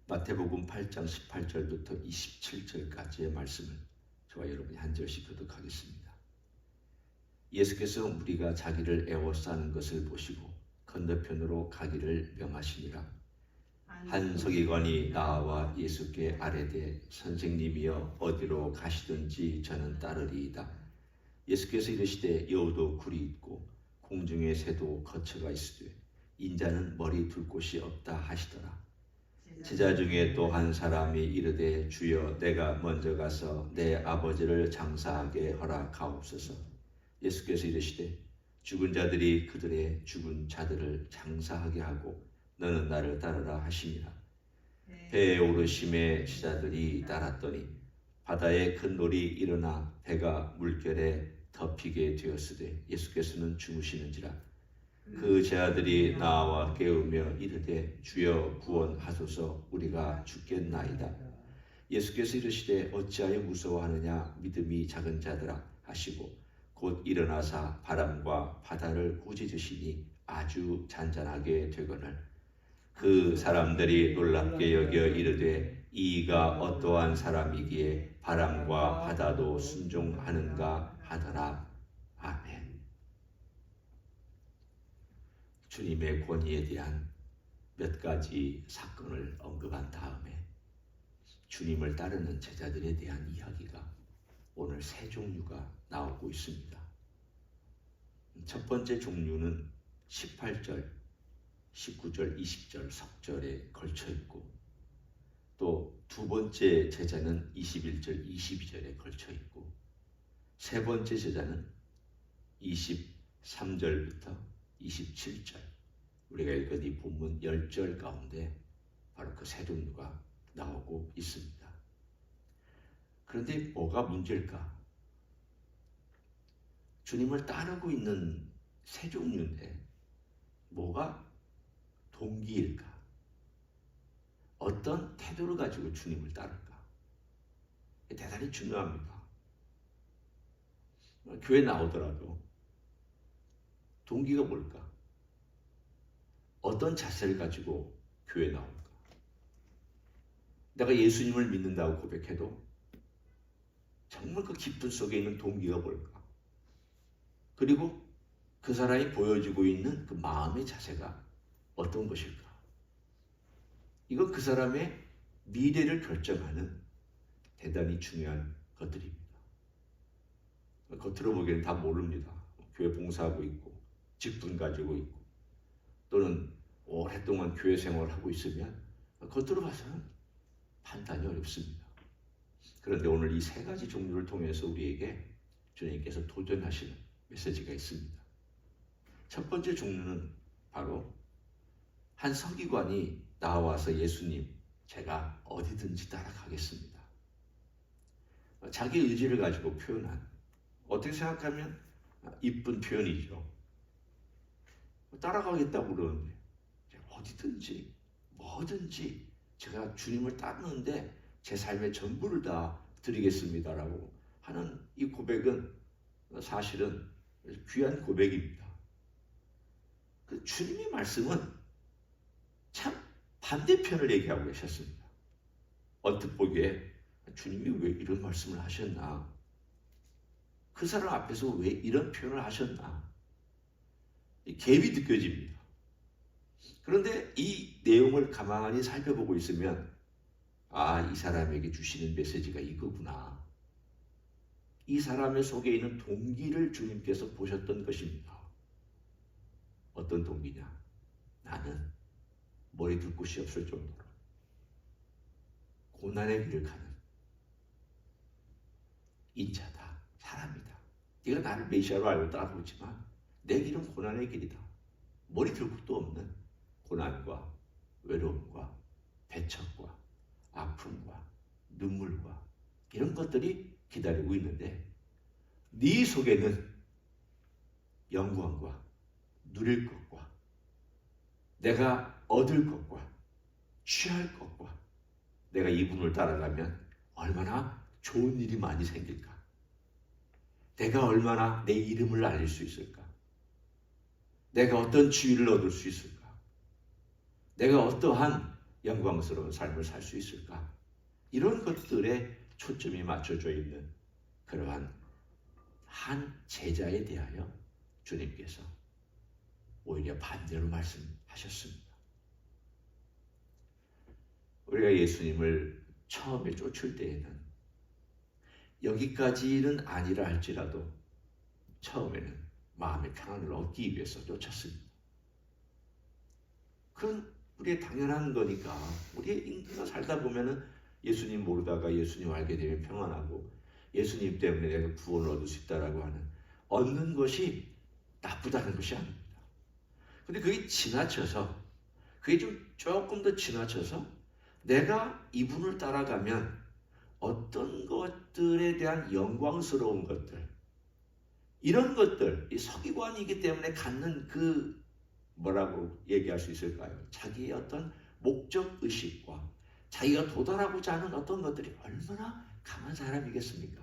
마태복음 8장 18절부터 27절까지의 말씀을 저와 여러분이 한 절씩 교독하겠습니다. 예수께서 우리가 자기를 애워싸는 것을 보시고 건너편으로 가기를 명하시니라. 한 서기관이 나와 예수께 아뢰되 선생님이여 어디로 가시든지 저는 따르리이다. 예수께서 이르시되 여우도 굴이 있고 공중의 새도 거처가 있으되 인자는 머리 둘 곳이 없다 하시더라. 제자 중에 또 한 사람이 이르되 주여 내가 먼저 가서 내 아버지를 장사하게 허락하옵소서. 예수께서 이르시되 죽은 자들이 그들의 죽은 자들을 장사하게 하고 너는 나를 따르라 하시니라. 배에 오르심에 제자들이 따랐더니 바다에 큰 놀이 일어나 배가 물결에 덮이게 되었으되 예수께서는 주무시는지라. 그 제자들이 나와 깨우며 이르되 주여 구원하소서 우리가 죽겠나이다. 예수께서 이르시되 어찌하여 무서워하느냐 믿음이 작은 자들아 하시고 곧 일어나사 바람과 바다를 꾸짖으시니 아주 잔잔하게 되거늘 그 사람들이 놀랍게 여겨 이르되 이가 어떠한 사람이기에 바람과 바다도 순종하는가 하더라. 아멘. 주님의 권위에 대한 몇 가지 사건을 언급한 다음에 주님을 따르는 제자들에 대한 이야기가 오늘 세 종류가 나오고 있습니다. 첫 번째 종류는 18절, 19절, 20절 석절에 걸쳐 있고 또 두 번째 제자는 21절, 22절에 걸쳐 있고 세 번째 제자는 23절부터 27절 우리가 읽은 이 본문 10절 가운데 바로 그 세 종류가 나오고 있습니다. 그런데 뭐가 문제일까? 주님을 따르고 있는 세 종류인데 뭐가 동기일까? 어떤 태도를 가지고 주님을 따를까? 대단히 중요합니다. 교회 나오더라도 동기가 뭘까? 어떤 자세를 가지고 교회에 나올까? 내가 예수님을 믿는다고 고백해도 정말 그 기쁨 속에 있는 동기가 뭘까? 그리고 그 사람이 보여주고 있는 그 마음의 자세가 어떤 것일까? 이건 그 사람의 미래를 결정하는 대단히 중요한 것들입니다. 겉으로 보기에는 다 모릅니다. 교회 봉사하고 있고 직분 가지고 있고 또는 오랫동안 교회 생활을 하고 있으면 겉으로 봐서는 판단이 어렵습니다. 그런데 오늘 이 세 가지 종류를 통해서 우리에게 주님께서 도전하시는 메시지가 있습니다. 첫 번째 종류는 바로 한 서기관이 나와서 예수님 제가 어디든지 따라가겠습니다. 자기 의지를 가지고 표현한 어떻게 생각하면 이쁜 표현이죠. 따라가겠다고 그러는데 어디든지 뭐든지 제가 주님을 따르는데 제 삶의 전부를 다 드리겠습니다라고 하는 이 고백은 사실은 귀한 고백입니다. 그 주님의 말씀은 참 반대편을 얘기하고 계셨습니다. 언뜻 보기에 주님이 왜 이런 말씀을 하셨나? 그 사람 앞에서 왜 이런 표현을 하셨나? 갭이 느껴집니다. 그런데 이 내용을 가만히 살펴보고 있으면 이 사람에게 주시는 메시지가 이거구나. 이 사람의 속에 있는 동기를 주님께서 보셨던 것입니다. 어떤 동기냐? 나는 머리 둘 곳이 없을 정도로 고난의 길을 가는 인자다, 사람이다. 네가 나를 메시아로 알고 따라오지만 내 길은 고난의 길이다. 머리 둘 곳도 없는 고난과 외로움과 배척과 아픔과 눈물과 이런 것들이 기다리고 있는데 네 속에는 영광과 누릴 것과 내가 얻을 것과 취할 것과 내가 이분을 따라가면 얼마나 좋은 일이 많이 생길까? 내가 얼마나 내 이름을 알릴 수 있을까? 내가 어떤 지위를 얻을 수 있을까? 내가 어떠한 영광스러운 삶을 살 수 있을까? 이런 것들에 초점이 맞춰져 있는 그러한 한 제자에 대하여 주님께서 오히려 반대로 말씀하셨습니다. 우리가 예수님을 처음에 쫓을 때에는 여기까지는 아니라 할지라도 처음에는 마음의 평안을 얻기 위해서 쫓았습니다. 그건 우리의 당연한 거니까. 우리의 인기가 살다 보면은 예수님 모르다가 예수님 알게 되면 평안하고 예수님 때문에 내가 구원을 얻을 수 있다라고 하는 얻는 것이 나쁘다는 것이 아닙니다. 근데 그게 지나쳐서 그게 조금 더 지나쳐서 내가 이분을 따라가면 어떤 것들에 대한 영광스러운 것들 이런 것들 이 서기관이기 때문에 갖는 그 뭐라고 얘기할 수 있을까요? 자기의 어떤 목적 의식과 자기가 도달하고자 하는 어떤 것들이 얼마나 강한 사람이겠습니까?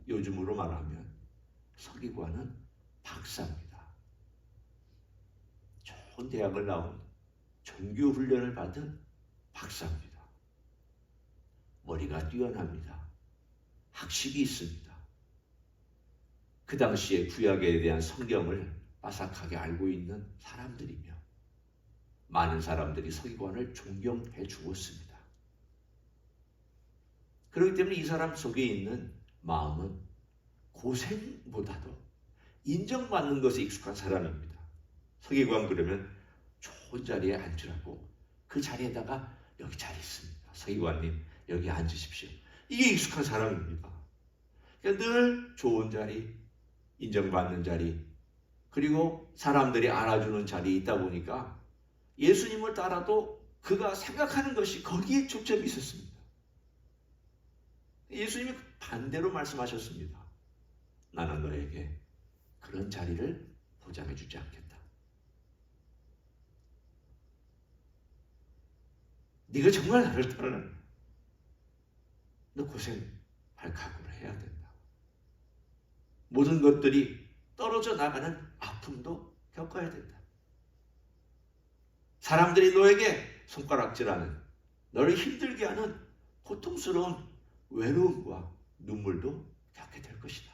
요즘으로 말하면 서기관은 박사입니다. 좋은 대학을 나온 종교 훈련을 받은 박사입니다. 머리가 뛰어납니다. 학식이 있습니다. 그 당시에 구약에 대한 성경을 빠삭하게 알고 있는 사람들이며 많은 사람들이 서기관을 존경해 주었습니다. 그렇기 때문에 이 사람 속에 있는 마음은 고생보다도 인정받는 것에 익숙한 사람입니다. 서기관 그러면 좋은 자리에 앉으라고 그 자리에다가 여기 자리 있습니다. 서기관님 여기 앉으십시오. 이게 익숙한 사람입니다. 그러니까 늘 좋은 자리, 인정받는 자리, 그리고 사람들이 알아주는 자리에 있다 보니까 예수님을 따라도 그가 생각하는 것이 거기에 초점이 있었습니다. 예수님이 반대로 말씀하셨습니다. 나는 너에게 그런 자리를 보장해 주지 않겠다. 네가 정말 나를 따르는 너 고생할 각오를 해야 된다. 모든 것들이 떨어져 나가는 아픔도 겪어야 된다. 사람들이 너에게 손가락질하는 너를 힘들게 하는 고통스러운 외로움과 눈물도 겪게 될 것이다.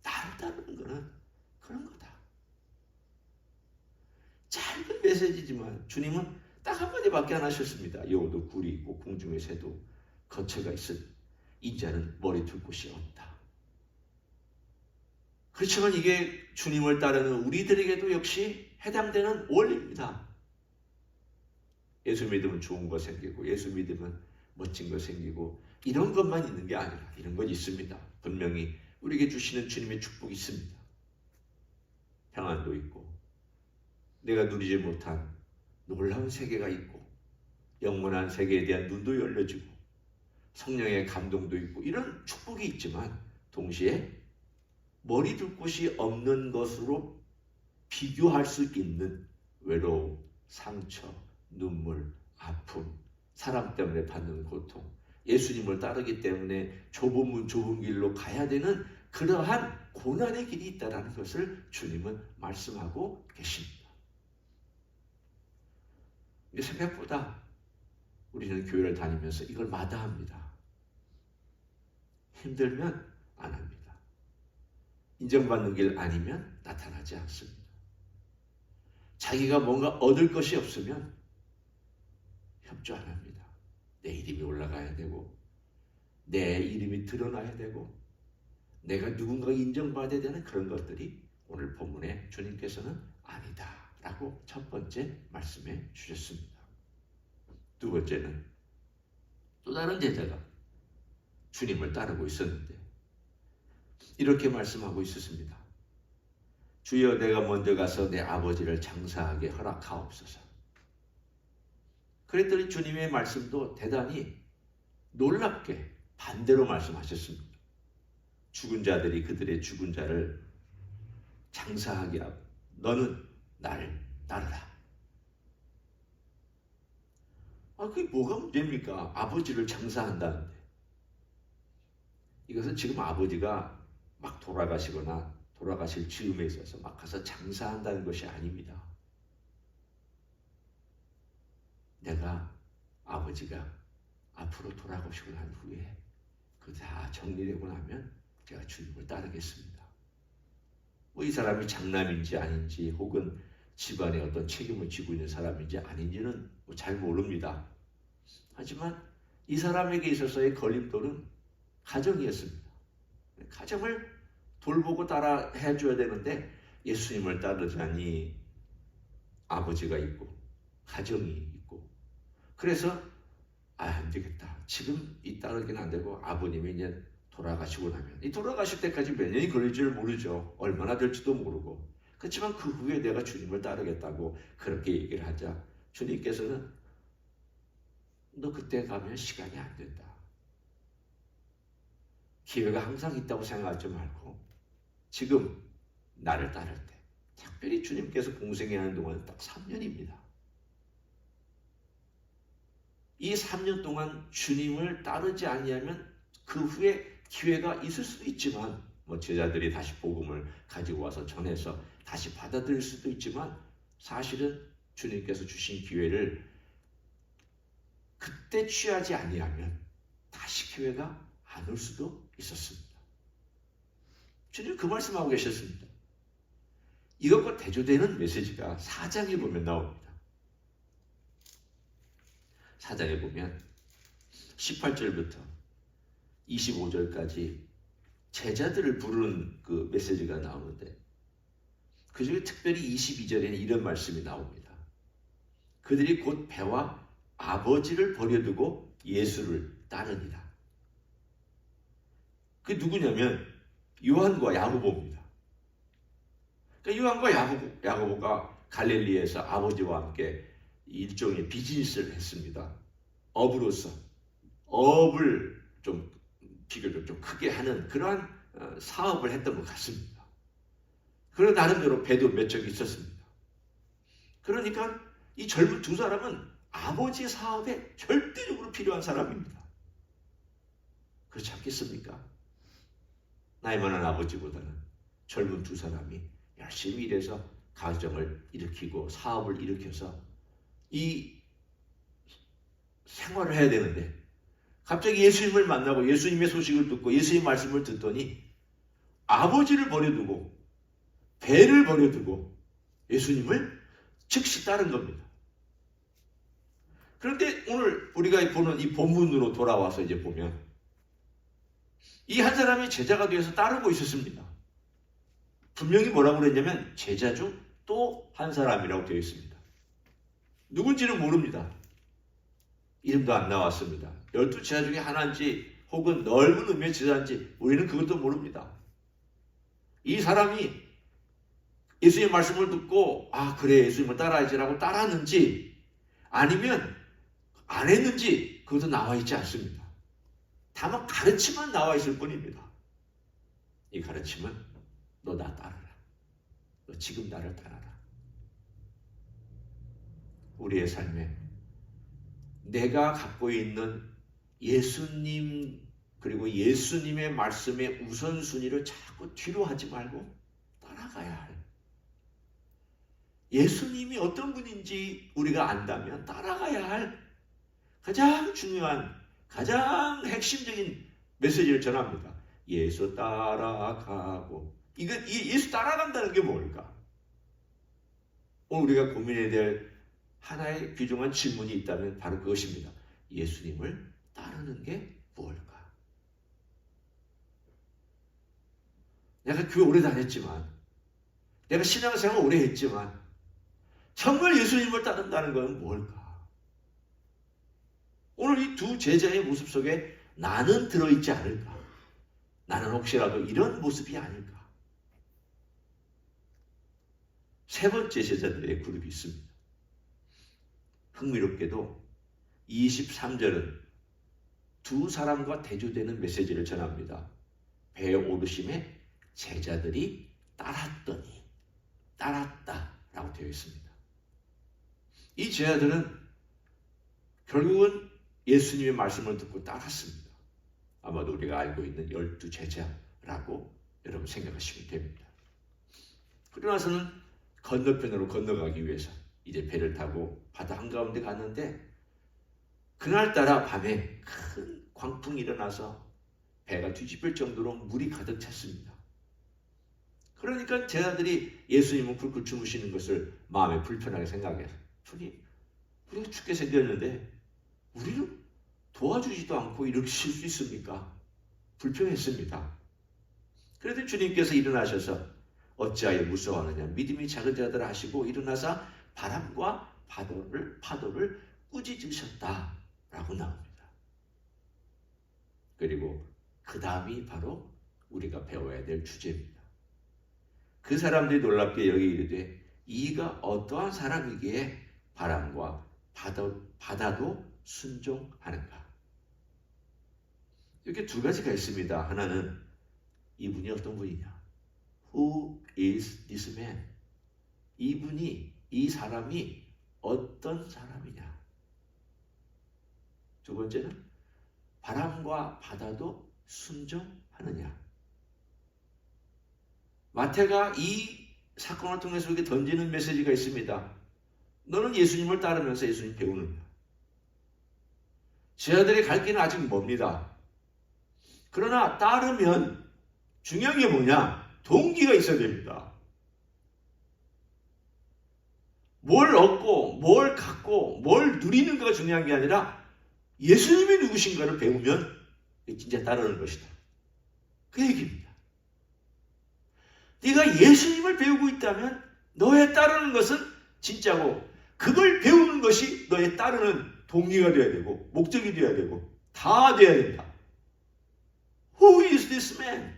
나를 따르는 것은 그런 거다. 짧은 메시지지만 주님은 딱 한마디밖에 안 하셨습니다. 여우도 굴이 있고 공중의 새도 거처가 있으니 인자는 머리 둘 곳이 없다. 그렇지만 이게 주님을 따르는 우리들에게도 역시 해당되는 원리입니다. 예수 믿으면 좋은 거 생기고 예수 믿으면 멋진 거 생기고 이런 것만 있는 게 아니라 이런 건 있습니다. 분명히 우리에게 주시는 주님의 축복이 있습니다. 평안도 있고 내가 누리지 못한 놀라운 세계가 있고 영원한 세계에 대한 눈도 열려지고 성령의 감동도 있고 이런 축복이 있지만 동시에 머리 둘 곳이 없는 것으로 비교할 수 있는 외로움, 상처, 눈물, 아픔, 사람 때문에 받는 고통, 예수님을 따르기 때문에 좁은 문 좁은 길로 가야 되는 그러한 고난의 길이 있다는 것을 주님은 말씀하고 계십니다. 생각보다 우리는 교회를 다니면서 이걸 마다합니다. 힘들면 안 합니다. 인정받는 길 아니면 나타나지 않습니다. 자기가 뭔가 얻을 것이 없으면 협조 안 합니다. 내 이름이 올라가야 되고 내 이름이 드러나야 되고 내가 누군가 인정받아야 되는 그런 것들이 오늘 본문에 주님께서는 아니다 라고 첫 번째 말씀해 주셨습니다. 두 번째는 또 다른 제자가 주님을 따르고 있었는데 이렇게 말씀하고 있었습니다. 주여 내가 먼저 가서 내 아버지를 장사하게 허락하옵소서. 그랬더니 주님의 말씀도 대단히 놀랍게 반대로 말씀하셨습니다. 죽은 자들이 그들의 죽은 자를 장사하게 하고 너는 나를 따르라. 그게 뭐가 문제입니까? 아버지를 장사한다는데. 이것은 지금 아버지가 막 돌아가시거나 돌아가실 즈음에 있어서 막 가서 장사한다는 것이 아닙니다. 내가 아버지가 앞으로 돌아가시고 난 후에 그 다 정리되고 나면 제가 주님을 따르겠습니다. 뭐 이 사람이 장남인지 아닌지 혹은 집안에 어떤 책임을 지고 있는 사람인지 아닌지는 뭐 잘 모릅니다. 하지만 이 사람에게 있어서의 걸림돌은 가정이었습니다. 가정을 돌보고 따라 해줘야 되는데 예수님을 따르자니 아버지가 있고 가정이 있고 그래서 안 되겠다. 지금 이 따르기는 안 되고 아버님이 이제 돌아가시고 나면 이 돌아가실 때까지 몇 년이 걸릴지를 모르죠. 얼마나 될지도 모르고 그렇지만 그 후에 내가 주님을 따르겠다고 그렇게 얘기를 하자 주님께서는 너 그때 가면 시간이 안 된다. 기회가 항상 있다고 생각하지 말고 지금 나를 따를 때 특별히 주님께서 공생에 하는 동안은 딱 3년입니다. 이 3년 동안 주님을 따르지 아니하면 그 후에 기회가 있을 수도 있지만 뭐 제자들이 다시 복음을 가지고 와서 전해서 다시 받아들일 수도 있지만 사실은 주님께서 주신 기회를 그때 취하지 아니하면 다시 기회가 안 올 수도 있었습니다. 주님 그 말씀하고 계셨습니다. 이것과 대조되는 메시지가 4장에 보면 나옵니다. 4장에 보면 18절부터 25절까지 제자들을 부르는 그 메시지가 나오는데 그 중에 특별히 22절에는 이런 말씀이 나옵니다. 그들이 곧 배와 아버지를 버려두고 예수를 따르니라. 그 누구냐면 요한과 야고보입니다. 그러니까 요한과 야고보가 갈릴리에서 아버지와 함께 일종의 비즈니스를 했습니다. 업으로서 업을 좀 비교적 좀 크게 하는 그러한 사업을 했던 것 같습니다. 그런 나름대로 배도 몇 척 있었습니다. 그러니까 이 젊은 두 사람은 아버지 사업에 절대적으로 필요한 사람입니다. 그렇지 않겠습니까? 나이 많은 아버지보다는 젊은 두 사람이 열심히 일해서 가정을 일으키고 사업을 일으켜서 이 생활을 해야 되는데 갑자기 예수님을 만나고 예수님의 소식을 듣고 예수님의 말씀을 듣더니 아버지를 버려두고 배를 버려두고 예수님을 즉시 따른 겁니다. 그런데 오늘 우리가 보는 이 본문으로 돌아와서 이제 보면 이 한 사람이 제자가 되어서 따르고 있었습니다. 분명히 뭐라고 그랬냐면 제자 중 또 한 사람이라고 되어 있습니다. 누군지는 모릅니다. 이름도 안 나왔습니다. 12제자 중에 하나인지 혹은 넓은 의미의 제자인지 우리는 그것도 모릅니다. 이 사람이 예수님의 말씀을 듣고 아 그래 예수님을 따라야지라고 따랐는지 아니면 안 했는지 그것도 나와 있지 않습니다. 다만 가르침만 나와 있을 뿐입니다. 이 가르침은 너 나 따르라. 너 지금 나를 따라라. 우리의 삶에 내가 갖고 있는 예수님 그리고 예수님의 말씀의 우선순위를 자꾸 뒤로 하지 말고 따라가야 할 예수님이 어떤 분인지 우리가 안다면 따라가야 할 가장 중요한 가장 핵심적인 메시지를 전합니다. 예수 따라가고 예수 따라간다는 게 뭘까? 오늘 우리가 고민해야 될 하나의 귀중한 질문이 있다면 바로 그것입니다. 예수님을 따르는 게 뭘까? 내가 교회 오래 다녔지만 내가 신앙생활 오래 했지만 정말 예수님을 따른다는 건 뭘까? 오늘 이 두 제자의 모습 속에 나는 들어있지 않을까? 나는 혹시라도 이런 모습이 아닐까? 세 번째 제자들의 그룹이 있습니다. 흥미롭게도 23절은 두 사람과 대조되는 메시지를 전합니다. 배에 오르심에 제자들이 따랐더니 따랐다라고 되어 있습니다. 이 제자들은 결국은 예수님의 말씀을 듣고 따랐습니다. 아마도 우리가 알고 있는 12제자라고 여러분 생각하시면 됩니다. 그러고 나서는 건너편으로 건너가기 위해서 이제 배를 타고 바다 한가운데 갔는데 그날따라 밤에 큰 광풍이 일어나서 배가 뒤집힐 정도로 물이 가득 찼습니다. 그러니까 제자들이 예수님은 굴굴 주무시는 것을 마음에 불편하게 생각해서, 주님, 우리가 죽게 생겼는데 우리는 도와주지도 않고 이렇게 쉴 수 있습니까? 불평했습니다. 그래도 주님께서 일어나셔서 어찌하여 무서워하느냐, 믿음이 작은 자들아 하시고 일어나사 바람과 파도를 꾸짖으셨다라고 나옵니다. 그리고 그 다음이 바로 우리가 배워야 될 주제입니다. 그 사람들이 놀랍게 여기 이르되 이가 어떠한 사람이기에 바람과 바다도 순종하는가. 이렇게 두 가지가 있습니다. 하나는 이분이 어떤 분이냐, Who is this man? 이 사람이 어떤 사람이냐. 두 번째는 바람과 바다도 순종하느냐. 마태가 이 사건을 통해서 우리에게 던지는 메시지가 있습니다. 너는 예수님을 따르면서 예수님 배우느냐. 제자들의 갈 길은 아직 멉니다. 그러나 따르면 중요한 게 뭐냐? 동기가 있어야 됩니다. 뭘 얻고 뭘 갖고 뭘 누리는가가 중요한 게 아니라 예수님이 누구신가를 배우면 진짜 따르는 것이다. 그 얘기입니다. 네가 예수님을 배우고 있다면 너의 따르는 것은 진짜고, 그걸 배우는 것이 너의 따르는 동기가 되어야 되고 목적이 되어야 되고 다 되어야 된다. Who is this man?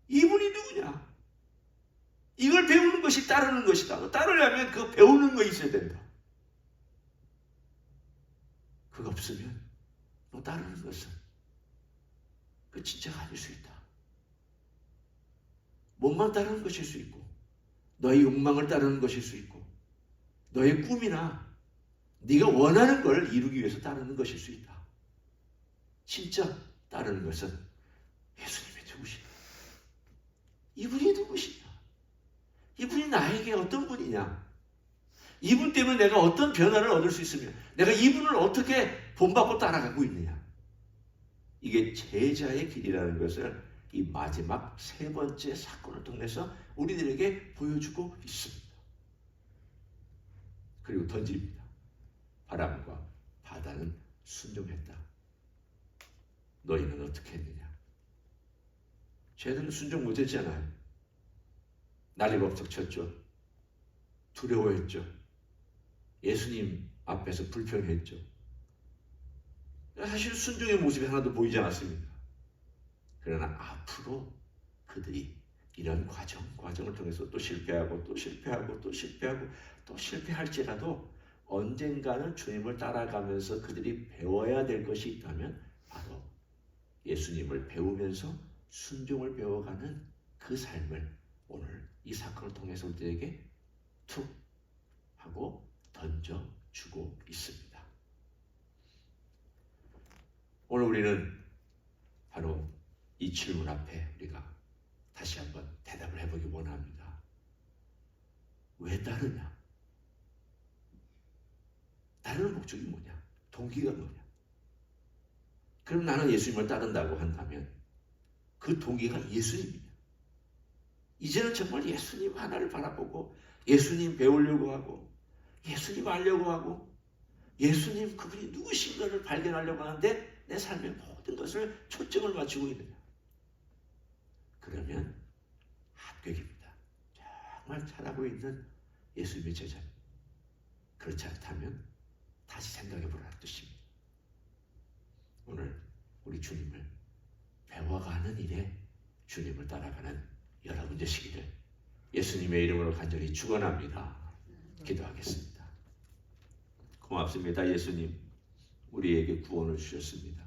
이분이 누구냐? 이걸 배우는 것이 따르는 것이다. 따르려면 그 배우는 거 있어야 된다. 그거 없으면 너 따르는 것은 그 진짜가 아닐 수 있다. 몸만 따르는 것일 수 있고, 너의 욕망을 따르는 것일 수 있고, 너의 꿈이나 네가 원하는 걸 이루기 위해서 따르는 것일 수 있다. 진짜 따르는 것은 예수님이 누구시냐? 이분이 누구시냐? 이분이 나에게 어떤 분이냐? 이분 때문에 내가 어떤 변화를 얻을 수 있으며 내가 이분을 어떻게 본받고 따라가고 있느냐? 이게 제자의 길이라는 것을 이 마지막 세 번째 사건을 통해서 우리들에게 보여주고 있습니다. 그리고 던집니다. 바람과 바다는 순종했다. 너희는 어떻게 했느냐? 쟤들은 순종 못했잖아요. 난리법석 쳤죠. 두려워했죠. 예수님 앞에서 불평했죠. 사실 순종의 모습이 하나도 보이지 않았습니다. 그러나 앞으로 그들이 이런 과정을 통해서 또 실패하고 또 실패하고 또 실패하고 또 실패할지라도 언젠가는 주님을 따라가면서 그들이 배워야 될 것이 있다면 바로 예수님을 배우면서 순종을 배워가는 그 삶을 오늘 이 사건을 통해서 우리에게 툭 하고 던져주고 있습니다. 오늘 우리는 바로 이 질문 앞에 우리가 다시 한번 대답을 해보기 원합니다. 왜 따르냐? 따르는 목적이 뭐냐? 동기가 뭐냐? 그럼 나는 예수님을 따른다고 한다면 그 동기가 예수님이냐? 이제는 정말 예수님 하나를 바라보고 예수님 배우려고 하고 예수님 알려고 하고 예수님 그분이 누구신가를 발견하려고 하는데 내 삶의 모든 것을 초점을 맞추고 있느냐? 그러면 합격입니다. 정말 잘하고 있는 예수님의 제자입니다. 그렇지 않다면 다시 생각해보라는 뜻입니다. 오늘 우리 주님을 배워가는 일에 주님을 따라가는 여러분 되시기를 예수님의 이름으로 간절히 축원합니다. 기도하겠습니다. 고맙습니다. 예수님, 우리에게 구원을 주셨습니다.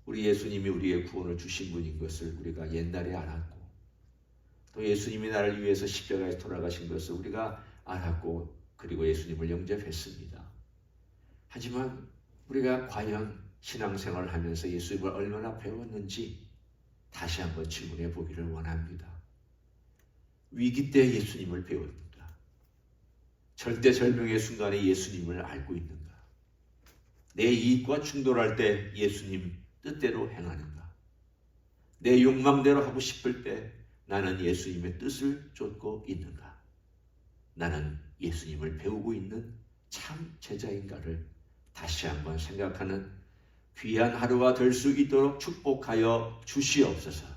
우리 예수님이 우리의 구원을 주신 분인 것을 우리가 옛날에 알았고, 또 예수님이 나를 위해서 십자가에 돌아가신 것을 우리가 알았고, 그리고 예수님을 영접했습니다. 하지만 우리가 과연 신앙생활을 하면서 예수님을 얼마나 배웠는지 다시 한번 질문해 보기를 원합니다. 위기 때 예수님을 배웠는가? 절대절명의 순간에 예수님을 알고 있는가? 내 이익과 충돌할 때 예수님 뜻대로 행하는가? 내 욕망대로 하고 싶을 때 나는 예수님의 뜻을 쫓고 있는가? 나는 예수님을 배우고 있는 참 제자인가를 다시 한번 생각하는 귀한 하루가 될 수 있도록 축복하여 주시옵소서.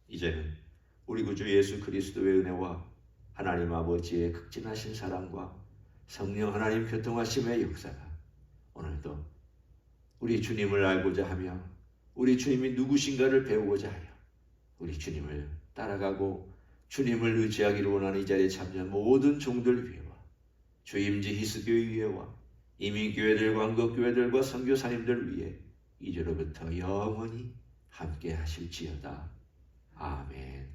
이제는 우리 구주 예수 그리스도의 은혜와 하나님 아버지의 극진하신 사랑과 성령 하나님 교통하심의 역사가 오늘도 우리 주님을 알고자 하며 우리 주님이 누구신가를 배우고자 하여 우리 주님을 따라가고 주님을 의지하기를 원하는 이 자리에 참여한 모든 종들 위에와 주임지 히스교회 위에와 이민교회들과 한국교회들과 선교사님들 위에 이제로부터 영원히 함께 하실지어다. 아멘.